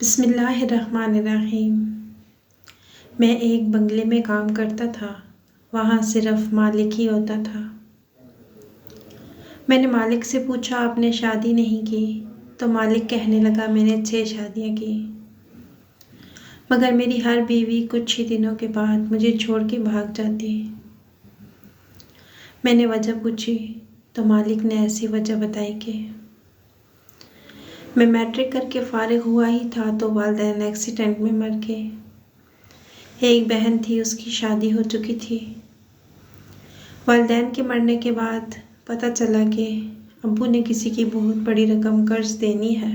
बिस्मिल्लाहिर्रहमानिर्रहीम। मैं एक बंगले में काम करता था। वहाँ सिर्फ मालिक ही होता था। मैंने मालिक से पूछा, आपने शादी नहीं की? तो मालिक कहने लगा, मैंने 6 शादियाँ की, मगर मेरी हर बीवी कुछ ही दिनों के बाद मुझे छोड़ के भाग जाती। मैंने वजह पूछी तो मालिक ने ऐसी वजह बताई कि मैं मैट्रिक करके फारिग हुआ ही था तो वालिदैन एक्सीडेंट में मर गए। एक बहन थी, उसकी शादी हो चुकी थी। वालिदैन के मरने के बाद पता चला कि अब्बू ने किसी की बहुत बड़ी रकम कर्ज देनी है।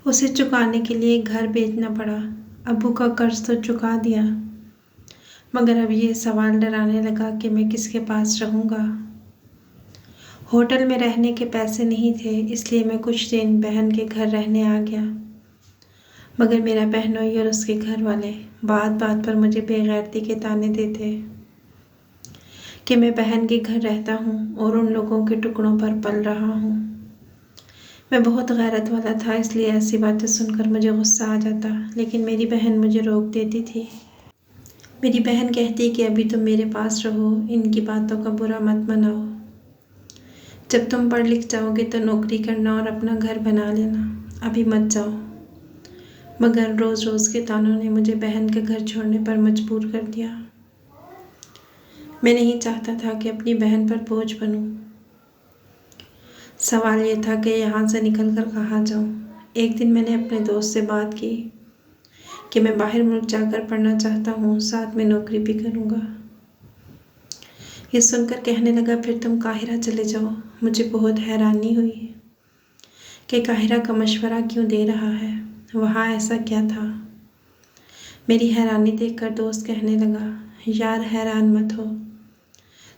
उसे चुकाने के लिए घर बेचना पड़ा। अब्बू का कर्ज तो चुका दिया, मगर अब ये सवाल डराने लगा कि मैं किसके पास रहूँगा। होटल में रहने के पैसे नहीं थे, इसलिए मैं कुछ दिन बहन के घर रहने आ गया। मगर मेरा बहनोई और उसके घर वाले बात बात पर मुझे बेगैरती के ताने देते कि मैं बहन के घर रहता हूँ और उन लोगों के टुकड़ों पर पल रहा हूँ। मैं बहुत गैरत वाला था, इसलिए ऐसी बातें सुनकर मुझे गुस्सा आ जाता, लेकिन मेरी बहन मुझे रोक देती थी। मेरी बहन कहती कि अभी तुम मेरे पास रहो, इनकी बातों का बुरा मत मनाओ। जब तुम पढ़ लिख जाओगे तो नौकरी करना और अपना घर बना लेना, अभी मत जाओ। मगर रोज़ रोज़ के तानों ने मुझे बहन के घर छोड़ने पर मजबूर कर दिया। मैं नहीं चाहता था कि अपनी बहन पर बोझ बनूं। सवाल ये था कि यहाँ से निकल कर कहाँ जाऊँ। एक दिन मैंने अपने दोस्त से बात की कि मैं बाहर मुल्क जाकर पढ़ना चाहता हूँ, साथ में नौकरी भी करूँगा। ये सुनकर कहने लगा, फिर तुम काहिरा चले जाओ। मुझे बहुत हैरानी हुई कि काहिरा का मशवरा क्यों दे रहा है, वहाँ ऐसा क्या था। मेरी हैरानी देखकर दोस्त कहने लगा, यार हैरान मत हो,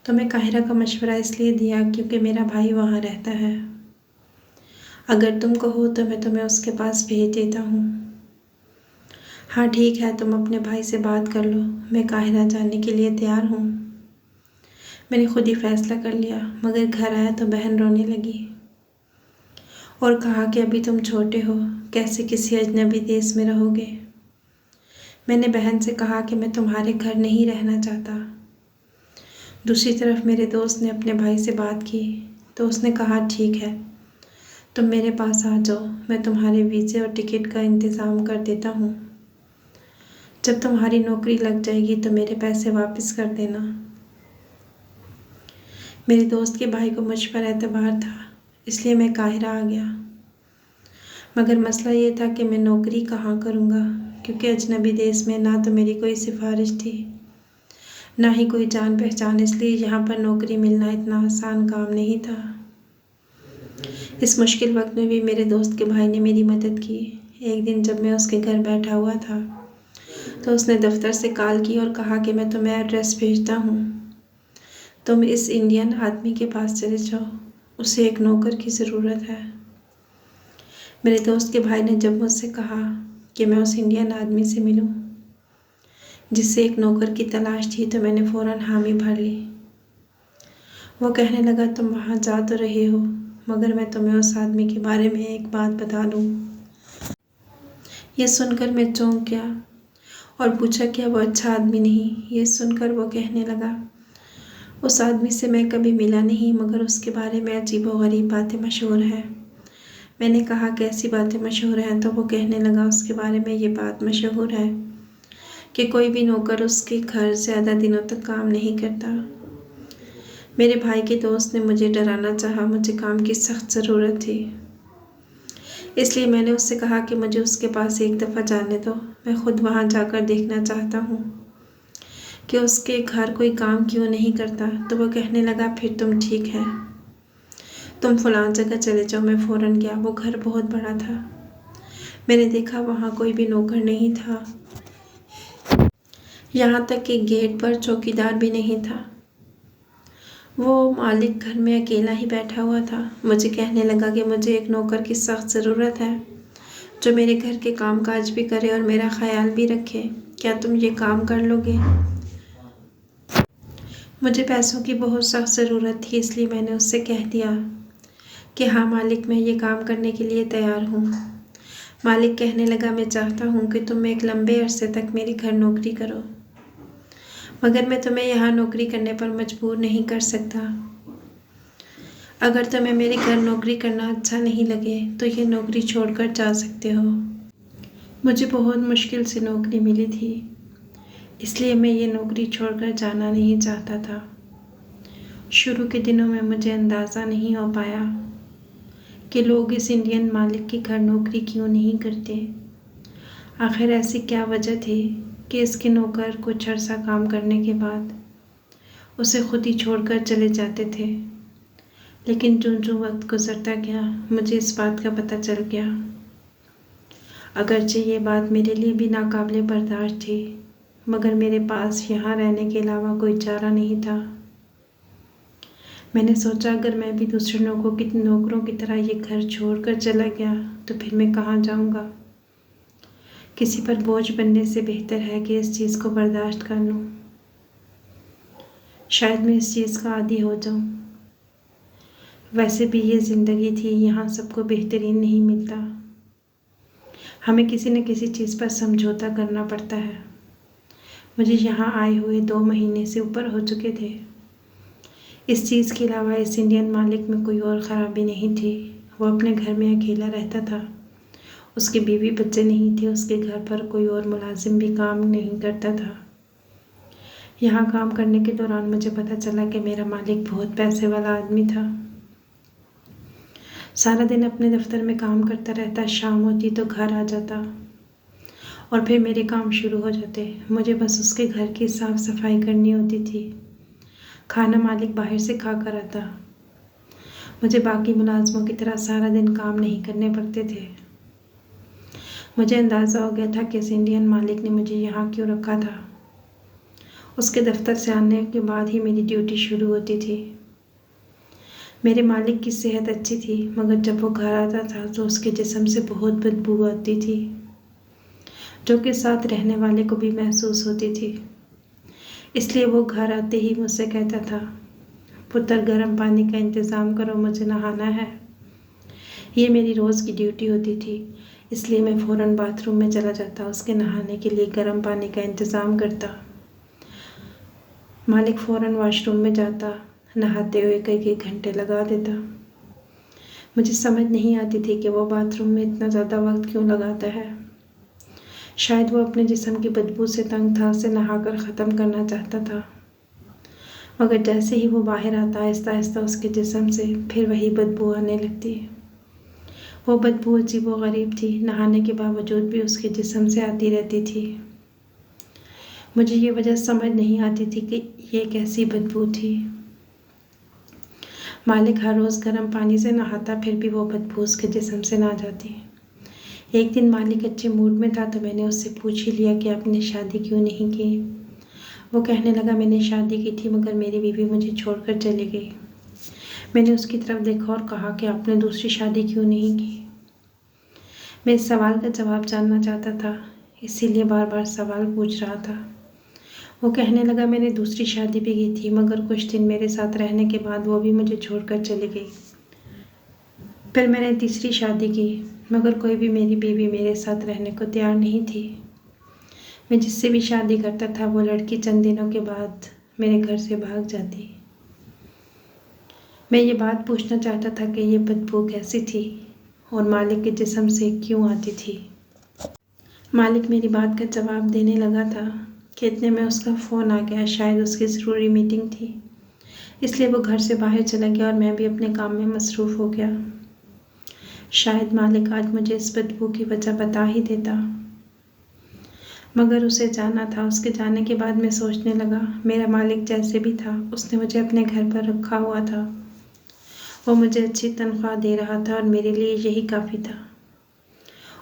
तुम्हें काहिरा का मशवरा इसलिए दिया क्योंकि मेरा भाई वहाँ रहता है। अगर तुम कहो तो मैं तुम्हें उसके पास भेज देता हूँ। हाँ ठीक है, तुम अपने भाई से बात कर लो, मैं काहिरा जाने के लिए तैयार हूँ। मैंने खुद ही फैसला कर लिया, मगर घर आया तो बहन रोने लगी और कहा कि अभी तुम छोटे हो, कैसे किसी अजनबी देश में रहोगे। मैंने बहन से कहा कि मैं तुम्हारे घर नहीं रहना चाहता। दूसरी तरफ मेरे दोस्त ने अपने भाई से बात की तो उसने कहा, ठीक है, तुम मेरे पास आ जाओ, मैं तुम्हारे वीज़े और टिकट का इंतज़ाम कर देता हूँ। जब तुम्हारी नौकरी लग जाएगी तो मेरे पैसे वापस कर देना। मेरे दोस्त के भाई को मुझ पर एतबार था, इसलिए मैं काहिरा आ गया। मगर मसला ये था कि मैं नौकरी कहाँ करूँगा, क्योंकि अजनबी देश में ना तो मेरी कोई सिफारिश थी, ना ही कोई जान पहचान, इसलिए यहाँ पर नौकरी मिलना इतना आसान काम नहीं था। इस मुश्किल वक्त में भी मेरे दोस्त के भाई ने मेरी मदद की। एक दिन जब मैं उसके घर बैठा हुआ था तो उसने दफ्तर से कॉल की और कहा कि मैं तुम्हें एड्रेस भेजता हूँ, तुम इस इंडियन आदमी के पास चले जाओ, उसे एक नौकर की ज़रूरत है। मेरे दोस्त के भाई ने जब मुझसे कहा कि मैं उस इंडियन आदमी से मिलूं जिससे एक नौकर की तलाश थी, तो मैंने फ़ौरन हामी भर ली। वो कहने लगा, तुम वहाँ जा तो रहे हो, मगर मैं तुम्हें उस आदमी के बारे में एक बात बता दूँ। ये सुनकर मैं चौंक गया और पूछा, क्या वो अच्छा आदमी नहीं? ये सुनकर वो कहने लगा, उस आदमी से मैं कभी मिला नहीं, मगर उसके बारे में अजीब व गरीब बातें मशहूर हैं। मैंने कहा, कैसी बातें मशहूर हैं? तो वो कहने लगा, उसके बारे में ये बात मशहूर है कि कोई भी नौकर उसके घर ज़्यादा दिनों तक काम नहीं करता। मेरे भाई के दोस्त ने मुझे डराना चाहा, मुझे काम की सख्त ज़रूरत थी, इसलिए मैंने उससे कहा कि मुझे उसके पास एक दफ़ा जाने दो, मैं ख़ुद वहाँ जाकर देखना चाहता हूँ कि उसके घर कोई काम क्यों नहीं करता। तो वो कहने लगा, फिर तुम ठीक है, तुम फ़लाँ जगह चले जाओ। मैं फ़ौरन गया। वो घर बहुत बड़ा था। मैंने देखा वहाँ कोई भी नौकर नहीं था, यहाँ तक कि गेट पर चौकीदार भी नहीं था। वो मालिक घर में अकेला ही बैठा हुआ था। मुझे कहने लगा कि मुझे एक नौकर की सख्त ज़रूरत है जो मेरे घर के काम काज भी करे और मेरा ख्याल भी रखे। क्या तुम ये काम कर लोगे? मुझे पैसों की बहुत सख्त ज़रूरत थी, इसलिए मैंने उससे कह दिया कि हाँ मालिक, मैं ये काम करने के लिए तैयार हूँ, मालिक कहने लगा, मैं चाहता हूँ कि तुम एक लंबे अरसे तक मेरे घर नौकरी करो, मगर मैं तुम्हें यहाँ नौकरी करने पर मजबूर नहीं कर सकता। अगर तुम्हें मेरे घर नौकरी करना अच्छा नहीं लगे तो ये नौकरी छोड़कर जा सकते हो। मुझे बहुत मुश्किल से नौकरी मिली थी, इसलिए मैं ये नौकरी छोड़कर जाना नहीं चाहता था। शुरू के दिनों में मुझे अंदाज़ा नहीं हो पाया कि लोग इस इंडियन मालिक के घर नौकरी क्यों नहीं करते। आखिर ऐसी क्या वजह थी कि इसके नौकर कुछ अर्सा काम करने के बाद उसे खुद ही छोड़कर चले जाते थे। लेकिन जो वक्त गुजरता गया मुझे इस बात का पता चल गया। अगरचे ये बात मेरे लिए भी नाकाबिले बर्दाश्त थी, मगर मेरे पास यहाँ रहने के अलावा कोई चारा नहीं था। मैंने सोचा अगर मैं भी दूसरे नौकरों की तरह ये घर छोड़कर चला गया तो फिर मैं कहाँ जाऊँगा। किसी पर बोझ बनने से बेहतर है कि इस चीज़ को बर्दाश्त कर लूँ। शायद मैं इस चीज़ का आदी हो जाऊँ। वैसे भी ये ज़िंदगी थी, यहाँ सबको बेहतरीन नहीं मिलता। हमें किसी न किसी चीज़ पर समझौता करना पड़ता है। मुझे यहाँ आए हुए 2 महीने से ऊपर हो चुके थे। इस चीज़ के अलावा इस इंडियन मालिक में कोई और ख़राबी नहीं थी। वो अपने घर में अकेला रहता था। उसके बीवी बच्चे नहीं थे। उसके घर पर कोई और मुलाजिम भी काम नहीं करता था। यहाँ काम करने के दौरान मुझे पता चला कि मेरा मालिक बहुत पैसे वाला आदमी था। सारा दिन अपने दफ्तर में काम करता रहता, शाम होती तो घर आ जाता और फिर मेरे काम शुरू हो जाते। मुझे बस उसके घर की साफ़ सफाई करनी होती थी। खाना मालिक बाहर से खा कर आता। मुझे बाकी मुलाजमों की तरह सारा दिन काम नहीं करने पड़ते थे। मुझे अंदाज़ा हो गया था कि इस इंडियन मालिक ने मुझे यहाँ क्यों रखा था। उसके दफ्तर से आने के बाद ही मेरी ड्यूटी शुरू होती थी। मेरे मालिक की सेहत अच्छी थी, मगर जब वो घर आता था तो उसके जिस्म से बहुत बदबू आती थी, जो कि साथ रहने वाले को भी महसूस होती थी। इसलिए वो घर आते ही मुझसे कहता था, पुत्र गर्म पानी का इंतज़ाम करो, मुझे नहाना है। ये मेरी रोज़ की ड्यूटी होती थी, इसलिए मैं फ़ौरन बाथरूम में चला जाता, उसके नहाने के लिए गर्म पानी का इंतज़ाम करता। मालिक फ़ौरन वॉशरूम में जाता, नहाते हुए कई घंटे लगा देता। मुझे समझ नहीं आती थी कि वो बाथरूम में इतना ज़्यादा वक्त क्यों लगाता है। शायद वो अपने जिस्म की बदबू से तंग था, उसे नहाकर ख़त्म करना चाहता था। मगर जैसे ही वो बाहर आता, आहिस्ता आहिस्ता उसके जिस्म से फिर वही बदबू आने लगती। वो बदबू अजीब व गरीब थी, नहाने के बावजूद भी उसके जिस्म से आती रहती थी। मुझे ये वजह समझ नहीं आती थी कि ये कैसी बदबू थी। मालिक हर रोज़ गर्म पानी से नहाता, फिर भी वो बदबू उसके जिस्म से ना जाती। एक दिन मालिक अच्छे मूड में था तो मैंने उससे पूछ ही लिया कि आपने शादी क्यों नहीं की। वो कहने लगा, मैंने शादी की थी मगर मेरी बीवी मुझे छोड़कर चली गई। मैंने उसकी तरफ देखा और कहा कि आपने दूसरी शादी क्यों नहीं की। मैं इस सवाल का जवाब जानना चाहता था, इसीलिए बार बार सवाल पूछ रहा था। वो कहने लगा, मैंने दूसरी शादी भी की थी, मगर कुछ दिन मेरे साथ रहने के बाद वो भी मुझे छोड़कर चली गई। फिर मैंने तीसरी शादी की, मगर कोई भी मेरी बीवी मेरे साथ रहने को तैयार नहीं थी। मैं जिससे भी शादी करता था वो लड़की चंद दिनों के बाद मेरे घर से भाग जाती। मैं ये बात पूछना चाहता था कि ये बदबू कैसी थी और मालिक के जिस्म से क्यों आती थी। मालिक मेरी बात का जवाब देने लगा था कि इतने में उसका फ़ोन आ गया। शायद उसकी ज़रूरी मीटिंग थी, इसलिए वो घर से बाहर चला गया और मैं भी अपने काम में मसरूफ़ हो गया। शायद मालिक आज मुझे इस बदबू की वजह बता ही देता, मगर उसे जाना था। उसके जाने के बाद मैं सोचने लगा, मेरा मालिक जैसे भी था उसने मुझे अपने घर पर रखा हुआ था। वो मुझे अच्छी तनख्वाह दे रहा था और मेरे लिए यही काफ़ी था।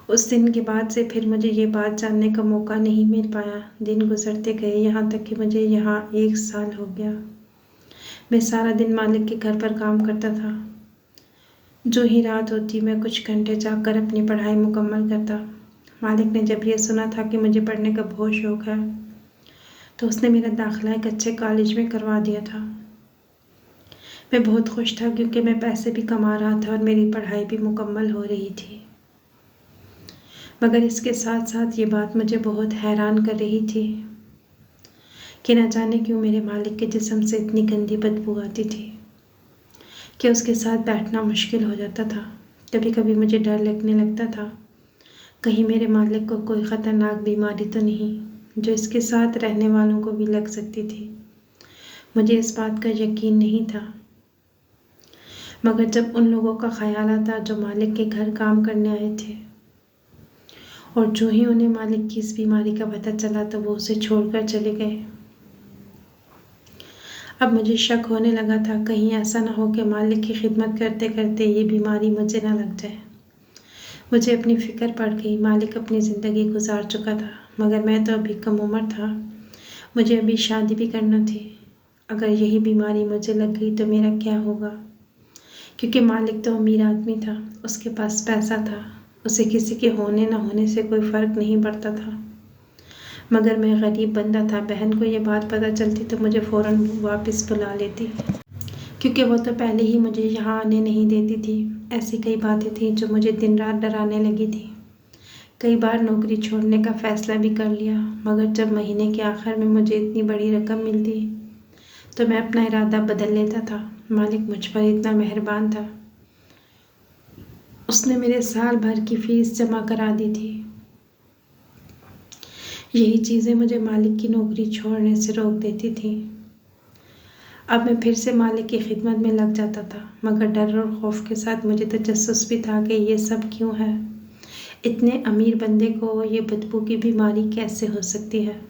उस दिन के बाद से फिर मुझे ये बात जानने का मौका नहीं मिल पाया। दिन गुजरते गए, यहाँ तक कि मुझे यहाँ 1 साल हो गया। मैं सारा दिन मालिक के घर पर काम करता था। जो ही रात होती मैं कुछ घंटे जाकर अपनी पढ़ाई मुकम्मल करता। मालिक ने जब यह सुना था कि मुझे पढ़ने का बहुत शौक़ है तो उसने मेरा दाखिला एक अच्छे कॉलेज में करवा दिया था। मैं बहुत खुश था क्योंकि मैं पैसे भी कमा रहा था और मेरी पढ़ाई भी मुकम्मल हो रही थी। मगर इसके साथ साथ ये बात मुझे बहुत हैरान कर रही थी कि न जाने क्यों मेरे मालिक के जिस्म से इतनी गंदी बदबू आती थी कि उसके साथ बैठना मुश्किल हो जाता था। कभी कभी मुझे डर लगने लगता था कहीं मेरे मालिक को कोई ख़तरनाक बीमारी तो नहीं जो इसके साथ रहने वालों को भी लग सकती थी। मुझे इस बात का यकीन नहीं था, मगर जब उन लोगों का ख्याल आता जो मालिक के घर काम करने आए थे और जो ही उन्हें मालिक की इस बीमारी का पता चला तो वो उसे छोड़कर चले गए। अब मुझे शक होने लगा था कहीं ऐसा ना हो कि मालिक की खिदमत करते करते ये बीमारी मुझे ना लग जाए। मुझे अपनी फ़िक्र पड़ गई। मालिक अपनी ज़िंदगी गुजार चुका था, मगर मैं तो अभी कम उम्र था। मुझे अभी शादी भी करना थी। अगर यही बीमारी मुझे लग गई तो मेरा क्या होगा? क्योंकि मालिक तो अमीर आदमी था, उसके पास पैसा था, उसे किसी के होने ना होने से कोई फ़र्क नहीं पड़ता था। मगर मैं गरीब बंदा था। बहन को ये बात पता चलती तो मुझे फ़ौरन वापस बुला लेती, क्योंकि वो तो पहले ही मुझे यहाँ आने नहीं देती थी। ऐसी कई बातें थी जो मुझे दिन रात डराने लगी थी। कई बार नौकरी छोड़ने का फ़ैसला भी कर लिया, मगर जब महीने के आखिर में मुझे इतनी बड़ी रकम मिलती तो मैं अपना इरादा बदल लेता था। मालिक मुझ पर इतना मेहरबान था, उसने मेरे साल भर की फ़ीस जमा करा दी थी। यही चीज़ें मुझे मालिक की नौकरी छोड़ने से रोक देती थी। अब मैं फिर से मालिक की खिदमत में लग जाता था, मगर डर और खौफ के साथ मुझे तजस्सुस भी था कि ये सब क्यों है। इतने अमीर बंदे को ये बदबू की बीमारी कैसे हो सकती है?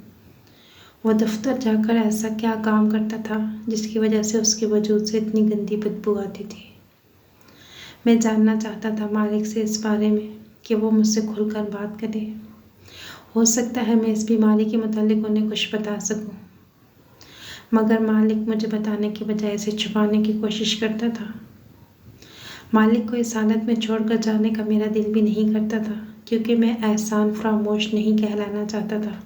वो दफ्तर जाकर ऐसा क्या काम करता था जिसकी वजह से उसके वजूद से इतनी गंदी बदबू आती थी? मैं जानना चाहता था मालिक से इस बारे में कि वो मुझसे खुलकर बात करे। हो सकता है मैं इस बीमारी के मुतालिक उन्हें कुछ बता सकूं, मगर मालिक मुझे बताने के बजाय इसे छुपाने की कोशिश करता था। मालिक को इस हालत में छोड़कर जाने का मेरा दिल भी नहीं करता था, क्योंकि मैं एहसान फरामोश नहीं कहलाना चाहता था।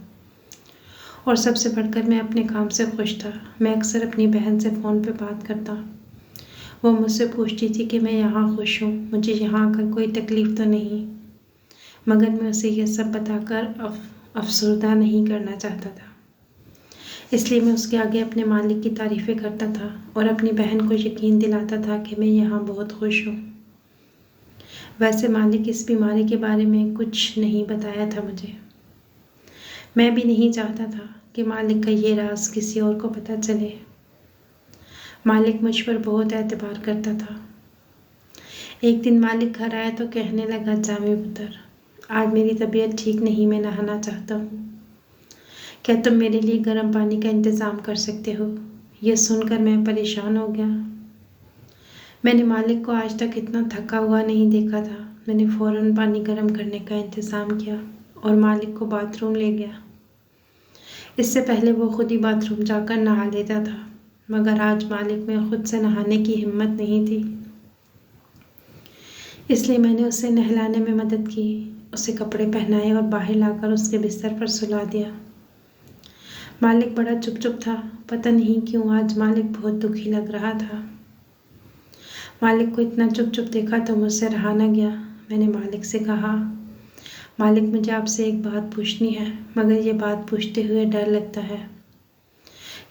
और सबसे बढ़कर मैं अपने काम से खुश था। मैं अक्सर अपनी बहन से फ़ोन पे बात करता। वो मुझसे पूछती थी कि मैं यहाँ खुश हूँ, मुझे यहाँ आकर कोई तकलीफ़ तो नहीं, मगर मैं उसे ये सब बताकर अफसरदा नहीं करना चाहता था। इसलिए मैं उसके आगे अपने मालिक की तारीफ़ें करता था और अपनी बहन को यकीन दिलाता था कि मैं यहाँ बहुत खुश हूँ। वैसे मालिक इस बीमारी के बारे में कुछ नहीं बताया था मुझे। मैं भी नहीं चाहता था कि मालिक का ये राज किसी और को पता चले। मालिक मुझ पर बहुत एतबार करता था। एक दिन मालिक घर आया तो कहने लगा, जामे पुत्र, आज मेरी तबीयत ठीक नहीं, मैं नहाना चाहता हूँ। क्या तुम मेरे लिए गर्म पानी का इंतज़ाम कर सकते हो? यह सुनकर मैं परेशान हो गया। मैंने मालिक को आज तक इतना थका हुआ नहीं देखा था। मैंने फ़ौरन पानी गर्म करने का इंतज़ाम किया और मालिक को बाथरूम ले गया। इससे पहले वो खुद ही बाथरूम जाकर नहा लेता था, मगर आज मालिक में खुद से नहाने की हिम्मत नहीं थी। इसलिए मैंने उसे नहलाने में मदद की, उसे कपड़े पहनाए और बाहर लाकर उसके बिस्तर पर सुला दिया। मालिक बड़ा चुप था। पता नहीं क्यों आज मालिक बहुत दुखी लग रहा था। मालिक को इतना चुप देखा तो मुझसे रहा न गया। मैंने मालिक से कहा, मालिक, मुझे आपसे एक बात पूछनी है, मगर ये बात पूछते हुए डर लगता है।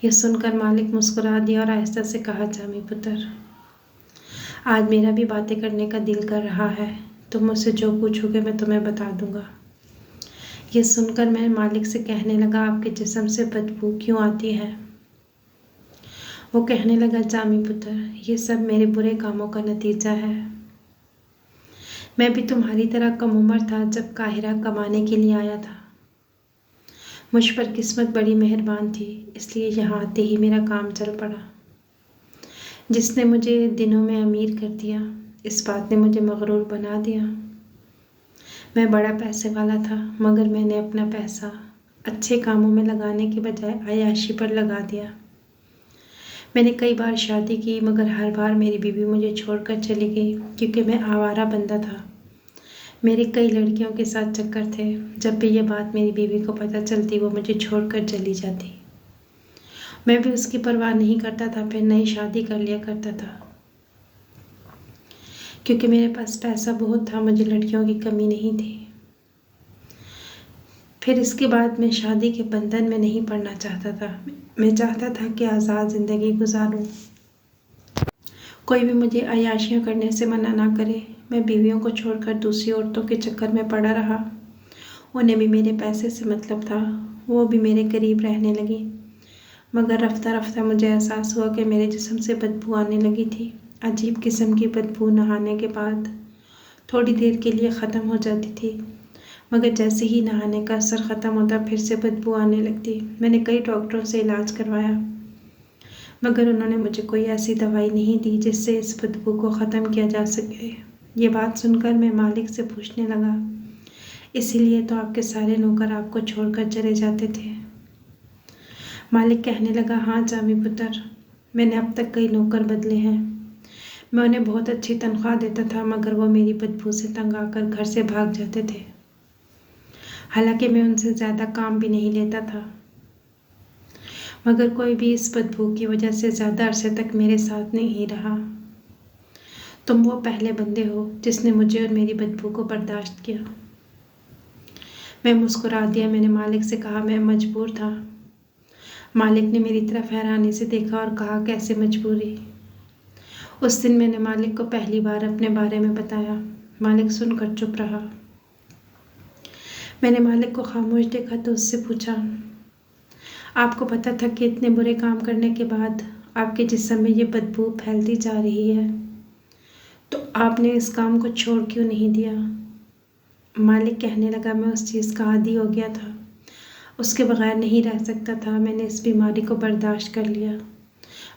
यह सुनकर मालिक मुस्कुरा दिया और आहिस्ता से कहा, जामी पुत्र, आज मेरा भी बातें करने का दिल कर रहा है। तुम मुझसे जो पूछोगे मैं तुम्हें बता दूंगा। यह सुनकर मैं मालिक से कहने लगा, आपके जिस्म से बदबू क्यों आती है? वो कहने लगा, जामी पुत्र, ये सब मेरे बुरे कामों का नतीजा है। मैं भी तुम्हारी तरह कम उम्र था जब काहिरा कमाने के लिए आया था। मुझ पर किस्मत बड़ी मेहरबान थी, इसलिए यहाँ आते ही मेरा काम चल पड़ा, जिसने मुझे दिनों में अमीर कर दिया। इस बात ने मुझे मगरूर बना दिया। मैं बड़ा पैसे वाला था, मगर मैंने अपना पैसा अच्छे कामों में लगाने के बजाय अय्याशी पर लगा दिया। मैंने कई बार शादी की, मगर हर बार मेरी बीवी मुझे छोड़कर चली गई, क्योंकि मैं आवारा बंदा था। मेरे कई लड़कियों के साथ चक्कर थे। जब भी ये बात मेरी बीवी को पता चलती, वो मुझे छोड़कर चली जाती। मैं भी उसकी परवाह नहीं करता था, फिर नई शादी कर लिया करता था। क्योंकि मेरे पास पैसा बहुत था, मुझे लड़कियों की कमी नहीं थी। फिर इसके बाद मैं शादी के बंधन में नहीं पड़ना चाहता था। मैं चाहता था कि आज़ाद ज़िंदगी गुजारूं। कोई भी मुझे अय्याशियाँ करने से मना ना करे। मैं बीवियों को छोड़कर दूसरी औरतों के चक्कर में पड़ा रहा। उन्हें भी मेरे पैसे से मतलब था। वो भी मेरे करीब रहने लगी। मगर रफ्ता रफ्ता मुझे एहसास हुआ कि मेरे जिस्म से बदबू आने लगी थी। अजीब किस्म की बदबू नहाने के बाद थोड़ी देर के लिए ख़त्म हो जाती थी, मगर जैसे ही नहाने का असर ख़त्म होता फिर से बदबू आने लगती। मैंने कई डॉक्टरों से इलाज करवाया, मगर उन्होंने मुझे कोई ऐसी दवाई नहीं दी जिससे इस बदबू को ख़त्म किया जा सके। ये बात सुनकर मैं मालिक से पूछने लगा, इसीलिए तो आपके सारे नौकर आपको छोड़कर चले जाते थे? मालिक कहने लगा, हाँ जामी पुत्र, मैंने अब तक कई नौकर बदले हैं। मैं उन्हें बहुत अच्छी तनख्वाह देता था, मगर वो मेरी बदबू से तंग आकर घर से भाग जाते थे। हालांकि मैं उनसे ज़्यादा काम भी नहीं लेता था, मगर कोई भी इस बदबू की वजह से ज़्यादा अरसे तक मेरे साथ नहीं रहा। तुम वो पहले बंदे हो जिसने मुझे और मेरी बदबू को बर्दाश्त किया। मैं मुस्कुरा दिया। मैंने मालिक से कहा, मैं मजबूर था। मालिक ने मेरी तरफ हैरानी से देखा और कहा, कैसे मजबूरी? उस दिन मैंने मालिक को पहली बार अपने बारे में बताया। मालिक सुनकर चुप रहा। मैंने मालिक को खामोश देखा तो उससे पूछा, आपको पता था कि इतने बुरे काम करने के बाद आपके जिस्म में ये बदबू फैलती जा रही है, तो आपने इस काम को छोड़ क्यों नहीं दिया? मालिक कहने लगा, मैं उस चीज़ का आदी हो गया था, उसके बगैर नहीं रह सकता था। मैंने इस बीमारी को बर्दाश्त कर लिया,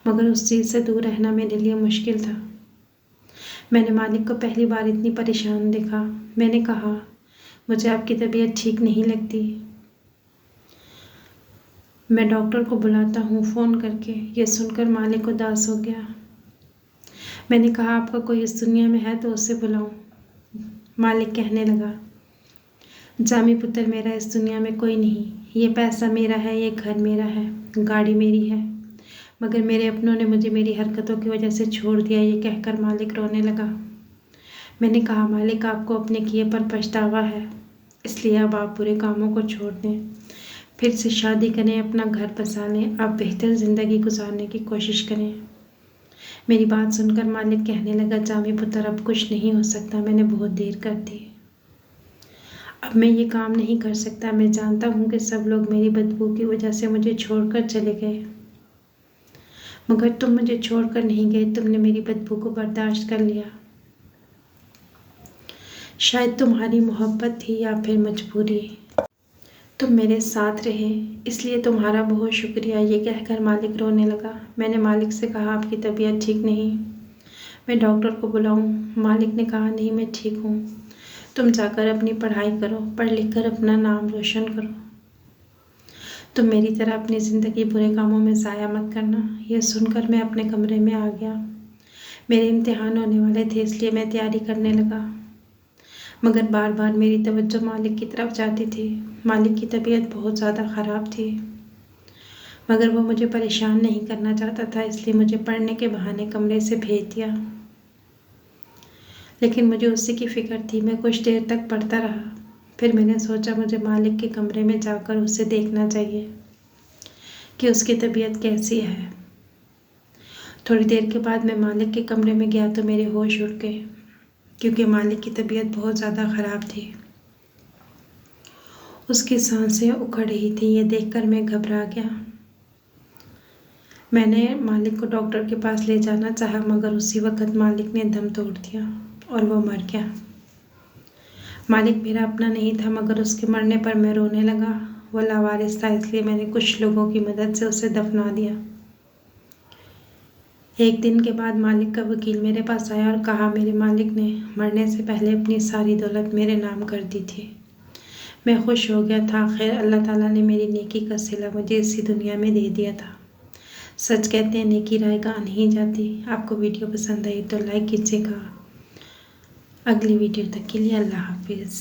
मगर उस चीज़ से दूर रहना मेरे लिए मुश्किल था। मैंने मालिक को पहली बार इतनी परेशान देखा। मैंने कहा, मुझे आपकी तबीयत ठीक नहीं लगती, मैं डॉक्टर को बुलाता हूँ फ़ोन करके। ये सुनकर मालिक उदास हो गया। मैंने कहा, आपका कोई इस दुनिया में है तो उसे बुलाऊं? मालिक कहने लगा, जामी पुत्र, मेरा इस दुनिया में कोई नहीं। ये पैसा मेरा है, ये घर मेरा है, गाड़ी मेरी है, मगर मेरे अपनों ने मुझे मेरी हरकतों की वजह से छोड़ दिया। ये कहकर मालिक रोने लगा। मैंने कहा, मालिक, आपको अपने किए पर पछतावा है, इसलिए अब आप बुरे कामों को छोड़ दें, फिर से शादी करें, अपना घर बसा लें, आप बेहतर ज़िंदगी गुजारने की कोशिश करें। मेरी बात सुनकर मालिक कहने लगा, जामी पुत्र, अब कुछ नहीं हो सकता, मैंने बहुत देर कर दी, अब मैं ये काम नहीं कर सकता। मैं जानता हूँ कि सब लोग मेरी बदबू की वजह से मुझे छोड़कर चले गए, मगर तुम मुझे छोड़कर नहीं गए, तुमने मेरी बदबू को बर्दाश्त कर लिया। शायद तुम्हारी मोहब्बत थी या फिर मजबूरी, तुम मेरे साथ रहे, इसलिए तुम्हारा बहुत शुक्रिया। ये कहकर मालिक रोने लगा। मैंने मालिक से कहा, आपकी तबीयत ठीक नहीं, मैं डॉक्टर को बुलाऊं? मालिक ने कहा, नहीं, मैं ठीक हूँ, तुम जाकर अपनी पढ़ाई करो, पढ़ लिख कर अपना नाम रोशन करो। तुम मेरी तरह अपनी ज़िंदगी बुरे कामों में ज़ाया मत करना। यह सुनकर मैं अपने कमरे में आ गया। मेरे इम्तिहान होने वाले थे, इसलिए मैं तैयारी करने लगा, मगर बार बार मेरी तवज्जो मालिक की तरफ जाती थी। मालिक की तबीयत बहुत ज़्यादा ख़राब थी, मगर वो मुझे परेशान नहीं करना चाहता था, इसलिए मुझे पढ़ने के बहाने कमरे से भेज दिया। लेकिन मुझे उसी की फ़िक्र थी। मैं कुछ देर तक पढ़ता रहा, फिर मैंने सोचा मुझे मालिक के कमरे में जाकर उसे देखना चाहिए कि उसकी तबीयत कैसी है। थोड़ी देर के बाद मैं मालिक के कमरे में गया तो मेरे होश उड़ गए, क्योंकि मालिक की तबीयत बहुत ज़्यादा ख़राब थी। उसकी सांसें उखड़ रही थी। ये देखकर मैं घबरा गया। मैंने मालिक को डॉक्टर के पास ले जाना चाहा, मगर उसी वक्त मालिक ने दम तोड़ दिया और वो मर गया। मालिक मेरा अपना नहीं था, मगर उसके मरने पर मैं रोने लगा। वो लावारिस था, इसलिए मैंने कुछ लोगों की मदद से उसे दफना दिया। एक दिन के बाद मालिक का वकील मेरे पास आया और कहा, मेरे मालिक ने मरने से पहले अपनी सारी दौलत मेरे नाम कर दी थी। मैं खुश हो गया था। आखिर अल्लाह ताला ने मेरी नेकी का सिला मुझे इसी दुनिया में दे दिया था। सच कहते हैं, नेकी रायगा नहीं जाती। आपको वीडियो पसंद आई तो लाइक कीजिएगा। अगली वीडियो तक के लिए अल्लाह हाफिज़।